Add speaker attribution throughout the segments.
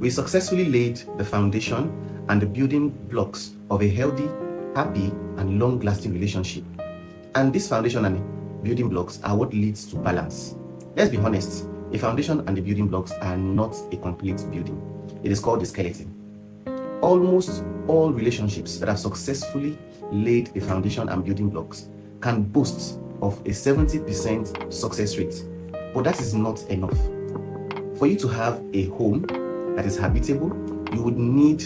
Speaker 1: We successfully laid the foundation and the building blocks of a healthy, happy, and long-lasting relationship. And this foundation and building blocks are what leads to balance. Let's be honest, a foundation and the building blocks are not a complete building. It is called the skeleton. Almost all relationships that have successfully laid the foundation and building blocks can boast of a 70% success rate. But that is not enough. For you to have a home that is habitable, you would need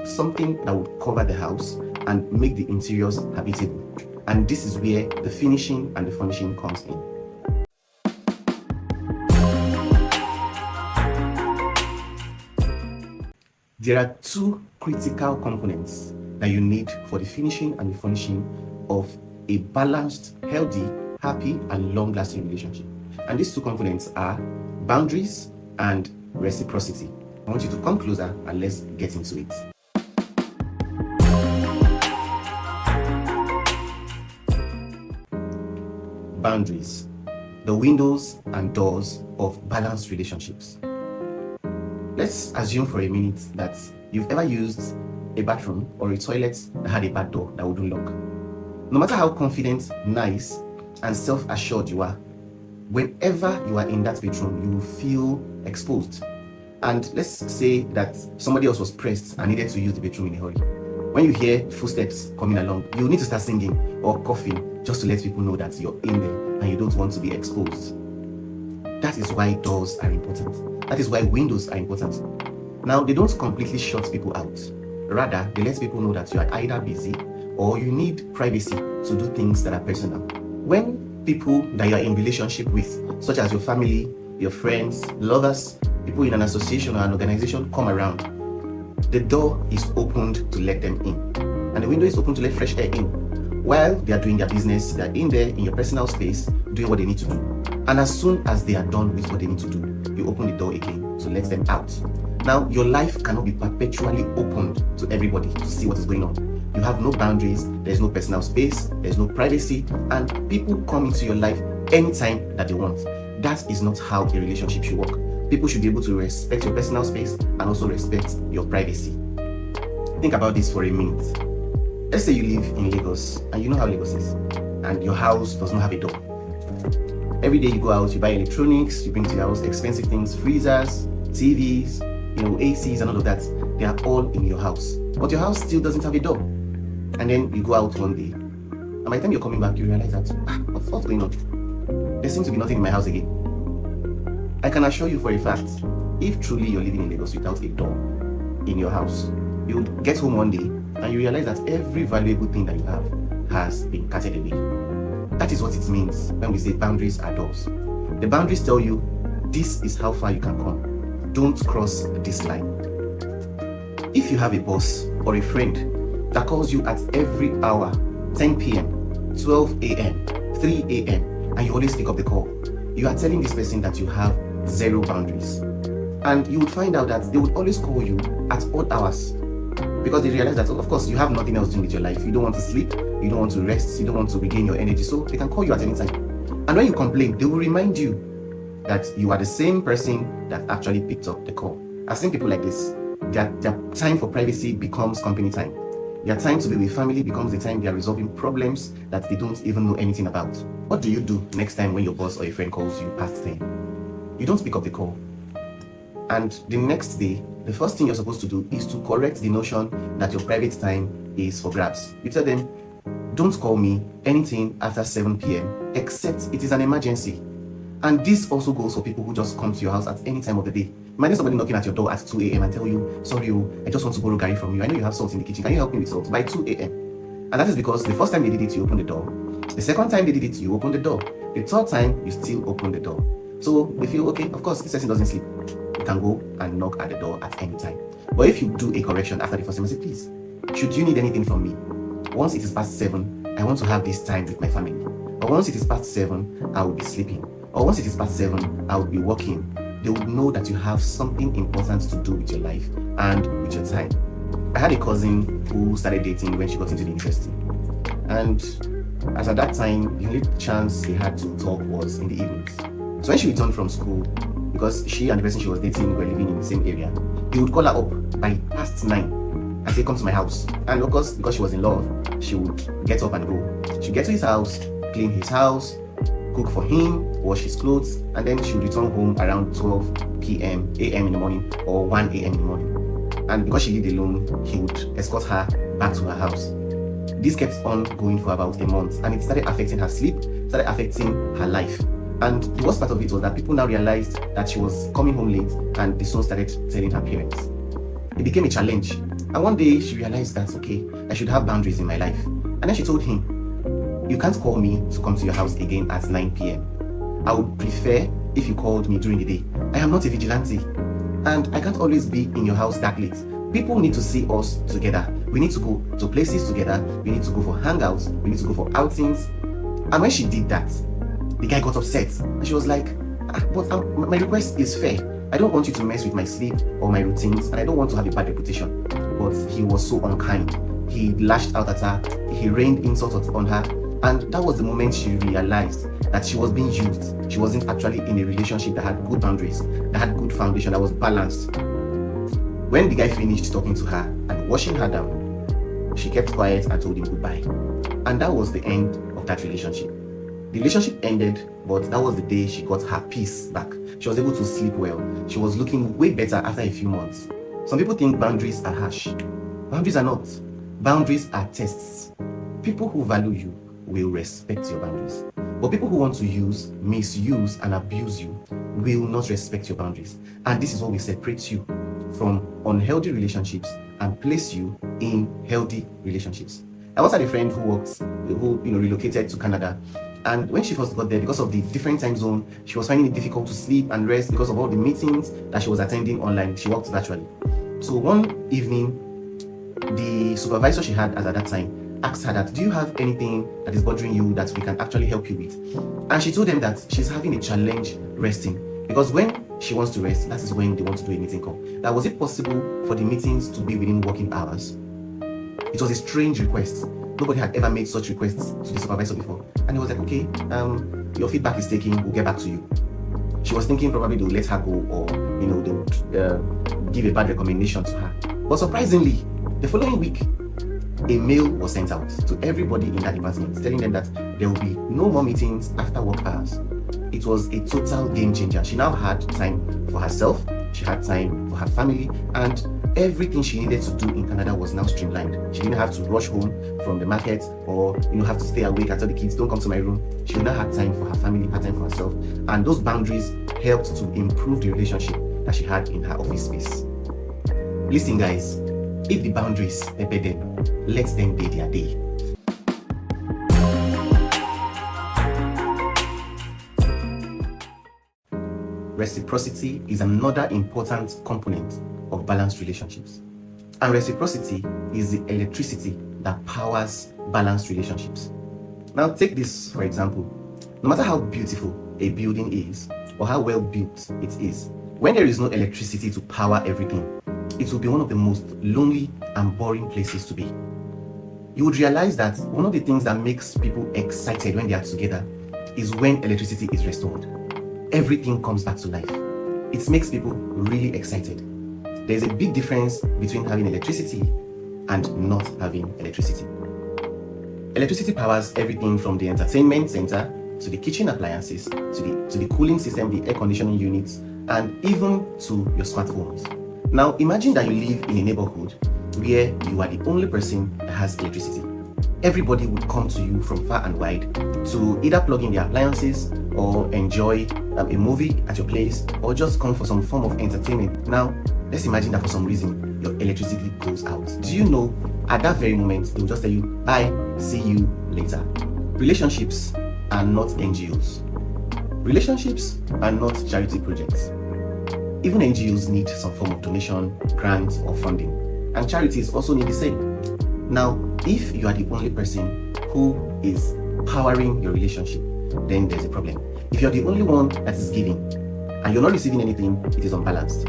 Speaker 1: something that would cover the house and make the interiors habitable. And this is where the finishing and the furnishing comes in. There are two critical components that you need for the finishing and the furnishing of a balanced, healthy, happy, and long-lasting relationship. And these two components are boundaries and reciprocity. I want you to come closer and let's get into it. Boundaries, the windows and doors of balanced relationships. Let's assume for a minute that you've ever used a bathroom or a toilet that had a bad door that wouldn't lock. No matter how confident, nice, and self-assured you are, whenever you are in that bedroom, you will feel exposed. And let's say that somebody else was pressed and needed to use the bedroom in a hurry. When you hear footsteps coming along, you need to start singing or coughing just to let people know that you're in there and you don't want to be exposed. That is why doors are important. That is why windows are important. Now, they don't completely shut people out. Rather, they let people know that you are either busy or you need privacy to do things that are personal. When people that you are in relationship with, such as your family, your friends, lovers, people in an association or an organization come around, the door is opened to let them in. And the window is open to let fresh air in. While they are doing their business, they are in there in your personal space, doing what they need to do. And as soon as they are done with what they need to do, you open the door again to let them out. Now, your life cannot be perpetually opened to everybody to see what is going on. You have no boundaries, there's no personal space, there's no privacy, and people come into your life anytime that they want. That is not how a relationship should work. People should be able to respect your personal space and also respect your privacy. Think about this for a minute. Let's say you live in Lagos, and you know how Lagos is, and your house does not have a door. Every day you go out, you buy electronics, you bring to your house expensive things, freezers, TVs, ACs and all of that. They are all in your house. But your house still doesn't have a door. And then you go out one day, and by the time you're coming back, you realize that, what's going on? There seems to be nothing in my house again. I can assure you for a fact, if truly you're living in Lagos without a door in your house, you would get home one day and you realize that every valuable thing that you have has been carted away. That is what it means when we say boundaries are doors. The boundaries tell you, this is how far you can come. Don't cross this line. If you have a boss or a friend that calls you at every hour, 10 p.m., 12 a.m., 3 a.m., and you always pick up the call, you are telling this person that you have zero boundaries. And you would find out that they would always call you at odd hours because they realize that, of course, you have nothing else to do with your life. You don't want to sleep, you don't want to rest, you don't want to regain your energy, so they can call you at any time. And when you complain, they will remind you that you are the same person that actually picked up the call. I've seen people like this. Their time for privacy becomes company time. Their time to be with family becomes the time they are resolving problems that they don't even know anything about. What do you do next time when your boss or a friend calls you past 10? You don't pick up the call. And the next day, the first thing you're supposed to do is to correct the notion that your private time is for grabs. You tell them, don't call me anything after 7 p.m. except it is an emergency. And this also goes for people who just come to your house at any time of the day. Imagine somebody knocking at your door at 2 a.m. and tell you, sorry, I just want to borrow garri from you. I know you have salt in the kitchen. Can you help me with salt? By 2 a.m. And that is because the first time they did it, you open the door. The second time they did it, you open the door. The third time, you still open the door. So they feel, okay, of course, this person doesn't sleep. You can go and knock at the door at any time. But if you do a correction after the first time, say, please, should you need anything from me? Once it is past 7, I want to have this time with my family. Or once it is past 7, I will be sleeping. Or once it is past 7, I will be working. They would know that you have something important to do with your life and with your time. I had a cousin who started dating when she got into the university. And as at that time, the only chance they had to talk was in the evenings. So when she returned from school, because she and the person she was dating were living in the same area, he would call her up by past 9 and say, come to my house. And of course, because she was in love, she would get up and go. She'd get to his house, clean his house, cook for him, wash his clothes, and then she would return home around 12 p.m., a.m. in the morning, or 1 a.m. in the morning. And because she lived alone, he would escort her back to her house. This kept on going for about a month, and it started affecting her sleep, started affecting her life. And the worst part of it was that people now realized that she was coming home late, and they soon started telling her parents. It became a challenge. And one day she realized that, okay, I should have boundaries in my life. And then she told him, you can't call me to come to your house again at 9 p.m. I would prefer if you called me during the day. I am not a vigilante, and I can't always be in your house that late. People need to see us together. We need to go to places together. We need to go for hangouts. We need to go for outings. And when she did that, the guy got upset. And she was like, but my request is fair. I don't want you to mess with my sleep or my routines, and I don't want to have a bad reputation. But he was so unkind. He lashed out at her. He rained insults on her. And that was the moment she realized that she was being used. She wasn't actually in a relationship that had good boundaries, that had good foundation, that was balanced. When the guy finished talking to her and washing her down, she kept quiet and told him goodbye. And that was the end of that relationship. The relationship ended, but that was the day she got her peace back. She was able to sleep well. She was looking way better after a few months. Some people think boundaries are harsh. Boundaries are not. Boundaries are tests. People who value you will respect your boundaries. But people who want to use, misuse, and abuse you will not respect your boundaries. And this is what will separate you from unhealthy relationships and place you in healthy relationships. I once had a friend who relocated to Canada. And when she first got there, because of the different time zone, she was finding it difficult to sleep and rest because of all the meetings that she was attending online. She worked virtually. So one evening, the supervisor she had at that time asked her that, do you have anything that is bothering you that we can actually help you with? And she told them that she's having a challenge resting, because when she wants to rest, that is when they want to do a meeting call. That was it possible for the meetings to be within working hours? It was a strange request. Nobody had ever made such requests to the supervisor before. And he was like, okay, your feedback is taken, we'll get back to you. She was thinking probably they'll let her go, or they'll give a bad recommendation to her. But surprisingly, the following week, a mail was sent out to everybody in that department telling them that there will be no more meetings after work hours. It was a total game changer. She now had time for herself, she had time for her family, and everything she needed to do in Canada was now streamlined. She didn't have to rush home from the market, or have to stay awake and tell the kids, don't come to my room. She now had time for her family, had time for herself, and those boundaries helped to improve the relationship that she had in her office space. Listen guys, if the boundaries pepper them, let them be their day. Reciprocity is another important component of balanced relationships. And reciprocity is the electricity that powers balanced relationships. Now take this for example. No matter how beautiful a building is or how well built it is, when there is no electricity to power everything, it will be one of the most lonely and boring places to be. You would realize that one of the things that makes people excited when they are together is when electricity is restored. Everything comes back to life. It makes people really excited. There's a big difference between having electricity and not having electricity. Electricity powers everything from the entertainment center to the kitchen appliances, to the cooling system, the air conditioning units, and even to your smartphones. Now imagine that you live in a neighborhood where you are the only person that has electricity. Everybody would come to you from far and wide to either plug in their appliances or enjoy a movie at your place, or just come for some form of entertainment. Now let's imagine that for some reason your electricity goes out. Do you know, at that very moment they will just tell you, bye, see you later. Relationships are not NGOs. Relationships are not charity projects. Even NGOs need some form of donation, grant, or funding, and charities also need the same. Now, if you are the only person who is powering your relationship, then there's a problem. If you're the only one that is giving and you're not receiving anything, it is unbalanced.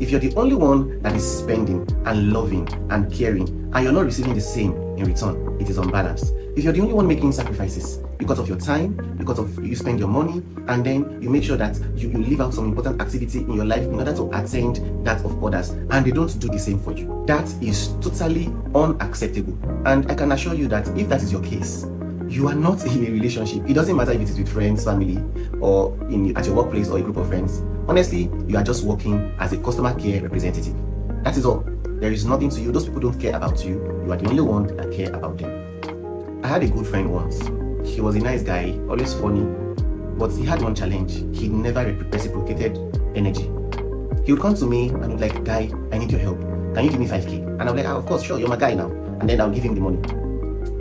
Speaker 1: If you're the only one that is spending and loving and caring and you're not receiving the same in in return, it is unbalanced. If you're the only one making sacrifices because of your time, because of you spend your money, and then you make sure that you leave out some important activity in your life in order to attend that of others, and they don't do the same for you, that is totally unacceptable. And I can assure you that if that is your case, you are not in a relationship. It doesn't matter if it is with friends, family, or at your workplace or a group of friends. Honestly, you are just working as a customer care representative. That is all. There is nothing to you. Those people don't care about you. You are the only one that care about them. I had a good friend once. He was a nice guy, always funny, but he had one challenge. He never reciprocated energy. He would come to me and would like, "Guy, I need your help. Can you give me 5k?" And I'm like, "Of course, sure, you're my guy now." And then I'll give him the money.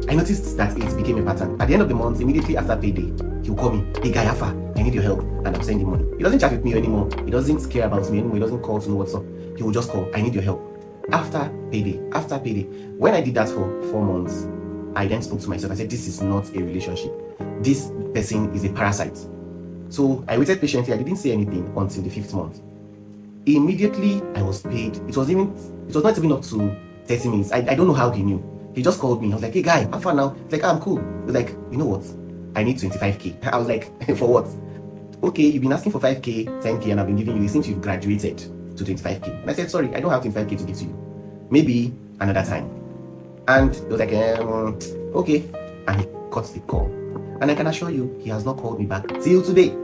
Speaker 1: I noticed that it became a pattern. At the end of the month, immediately after payday, he will call me, "Hey guy, Alpha, I need your help," and I'll send him money. He doesn't chat with me anymore. He doesn't care about me anymore. He doesn't call to know what's up. He will just call, "I need your help." After payday. When I did that for 4 months, I then spoke to myself. I said, this is not a relationship. This person is a parasite. So I waited patiently. I didn't say anything until the 5th month. Immediately, I was paid. It was not even up to 30 minutes. I don't know how he knew. He just called me. I was like, "Hey guy, how far now?" He's like, "I'm cool." He was like, "You know what? I need 25k. I was like, "For what?" "Okay, you've been asking for 5k, 10k, and I've been giving you. It seems you've graduated to 25k. And I said, "Sorry, I don't have 25k to give to you. Maybe another time." And he was like, "Okay." And he cut the call. And I can assure you, he has not called me back till today.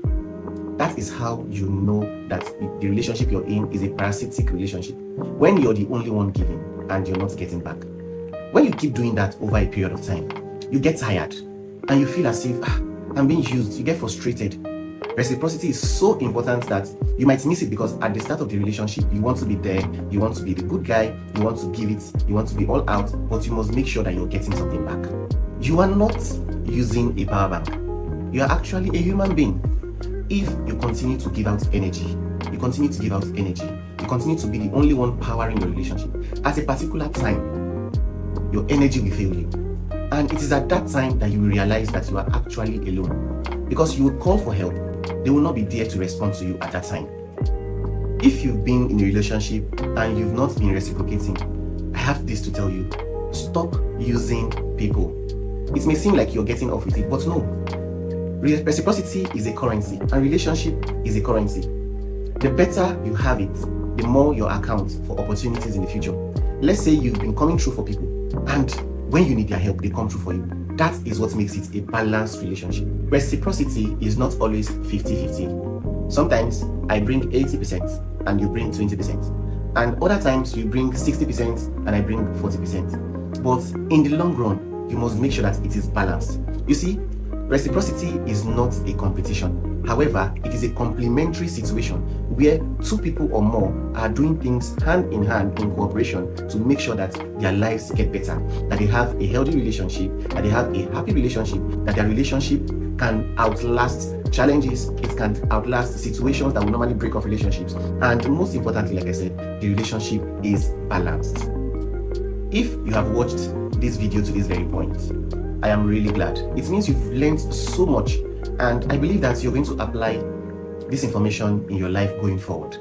Speaker 1: That is how you know that the relationship you're in is a parasitic relationship. When you're the only one giving and you're not getting back. When you keep doing that over a period of time, you get tired and you feel as if, I'm being used. You get frustrated. Reciprocity is so important that you might miss it because at the start of the relationship, you want to be there, you want to be the good guy, you want to give it, you want to be all out, but you must make sure that you're getting something back. You are not using a power bank. You are actually a human being. If you continue to give out energy, you continue to be the only one powering your relationship, at a particular time, your energy will fail you. And it is at that time that you will realize that you are actually alone. Because you will call for help, they will not be there to respond to you at that time. If you've been in a relationship and you've not been reciprocating, I have this to tell you. Stop using people. It may seem like you're getting off with it, but no. Reciprocity is a currency, and relationship is a currency. The better you have it, the more your account for opportunities in the future. Let's say you've been coming through for people, and when you need their help, they come through for you. That is what makes it a balanced relationship. Reciprocity is not always 50-50. Sometimes I bring 80% and you bring 20%. And other times you bring 60% and I bring 40%. But in the long run, you must make sure that it is balanced. You see, reciprocity is not a competition. However, it is a complementary situation where two people or more are doing things hand in hand in cooperation to make sure that their lives get better, that they have a healthy relationship, that they have a happy relationship, that their relationship can outlast challenges, it can outlast situations that will normally break off relationships. And most importantly, like I said, the relationship is balanced. If you have watched this video to this very point, I am really glad. It means you've learned so much, and I believe that you're going to apply this information in your life going forward.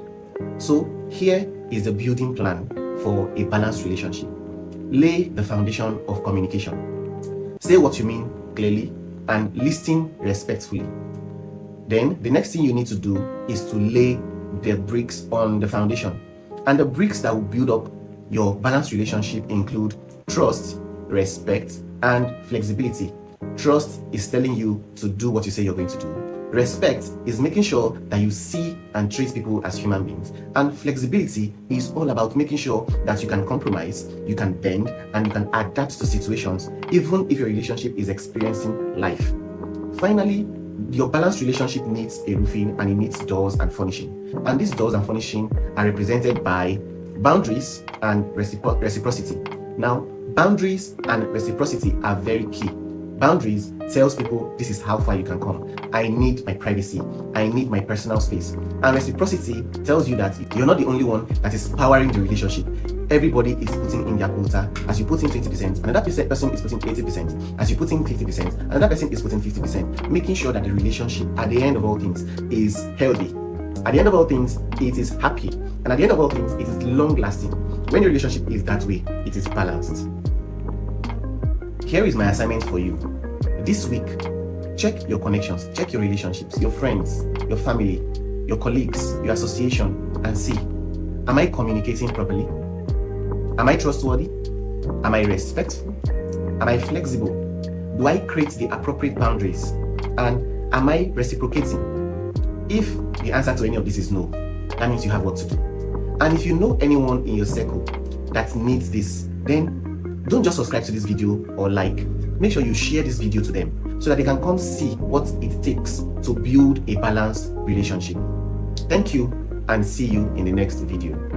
Speaker 1: So here is the building plan for a balanced relationship. Lay the foundation of communication. Say what you mean clearly and listen respectfully. Then the next thing you need to do is to lay the bricks on the foundation. And the bricks that will build up your balanced relationship include trust, respect, and flexibility. Trust is telling you to do what you say you're going to do. Respect is making sure that you see and treat people as human beings. And flexibility is all about making sure that you can compromise, you can bend, and you can adapt to situations, even if your relationship is experiencing life. Finally, your balanced relationship needs a roofing and it needs doors and furnishing. And these doors and furnishing are represented by boundaries and reciprocity. Now, boundaries and reciprocity are very key. Boundaries tells people this is how far you can come. I need my privacy. I need my personal space. And reciprocity tells you that you're not the only one that is powering the relationship. Everybody is putting in their quota. As you put in 20%, another person is putting 80%. As you put in 50%, another person is putting 50%. Making sure that the relationship, at the end of all things, is healthy. At the end of all things, it is happy. And at the end of all things, it is long lasting. When your relationship is that way, it is balanced. Here is my assignment for you. This week, check your connections, check your relationships, your friends, your family, your colleagues, your association, and see, am I communicating properly? Am I trustworthy? Am I respectful? Am I flexible? Do I create the appropriate boundaries? And am I reciprocating? If the answer to any of this is no, that means you have work to do. And if you know anyone in your circle that needs this, then don't just subscribe to this video or like. Make sure you share this video to them so that they can come see what it takes to build a balanced relationship. Thank you, and see you in the next video.